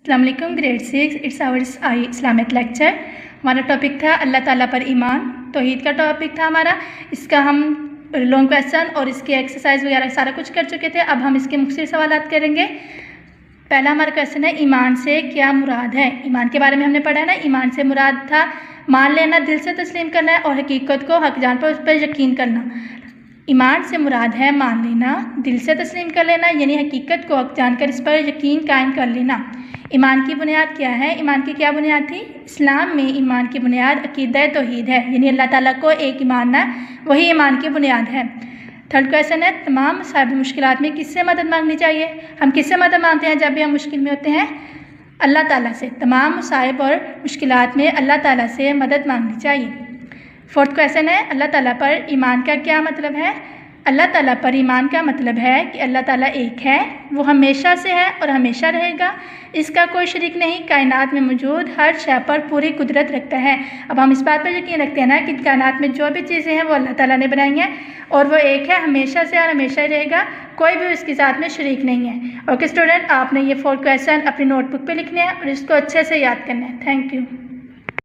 अस्सलाम वालेकुम grade 6 it's our Islamic lecture. हमारा टॉपिक था अल्लाह ताला पर ईमान, तौहीद का टॉपिक था हमारा। इसका हम लॉन्ग क्वेश्चन और इसके एक्सरसाइज वगैरह सारा कुछ कर चुके थे। अब हम इसके मुख्तलिफ सवालात करेंगे। पहला हमारा क्वेश्चन है ईमान से क्या मुराद है। ईमान के बारे में हमने पढ़ा है ना। ईमान से मुराद था मान लेना, दिल से तस्लीम करना है और हकीकत को हक जान पर उस पर यकीन करना। ईमान से मुराद है मान लेना, दिल से तस्लीम कर लेना, यानी हकीकत को हक जानकर इस पर यकीन कायम कर लेना। ईमान की बुनियाद क्या है? ईमान की क्या बुनियाद थी? इस्लाम में ईमान की बुनियाद अकीदा तौहीद है, यानी अल्लाह ताला को एक ही मानना, वही ईमान की बुनियाद है। थर्ड क्वेश्चन है तमाम साहिब मुश्किलात में किससे मदद मांगनी चाहिए। हम किससे मदद मांगते हैं जब भी हम मुश्किल में होते हैं? अल्लाह ताला से। तमाम मुसाइब और मुश्किलात में अल्लाह ताला से मदद मांगनी चाहिए। फोर्थ क्वेश्चन है अल्लाह ताला पर ईमान का क्या मतलब है। अल्लाह ताला पर ईमान का मतलब है कि अल्लाह ताला एक है, वो हमेशा से है और हमेशा रहेगा, इसका कोई शरीक नहीं, कायनात में मौजूद हर शय पर पूरी कुदरत रखता है। अब हम इस बात पर यकीन रखते हैं ना कि कायनात में जो भी चीज़ें हैं वो अल्लाह ताला ने बनाई हैं और वो एक है, हमेशा से और हमेशा ही रहेगा, कोई भी उसके साथ में शरीक नहीं है। ओके स्टूडेंट, आपने ये 4 क्वेश्चन अपनी नोटबुक पे लिखने हैं और इसको अच्छे से याद करना है। Thank you.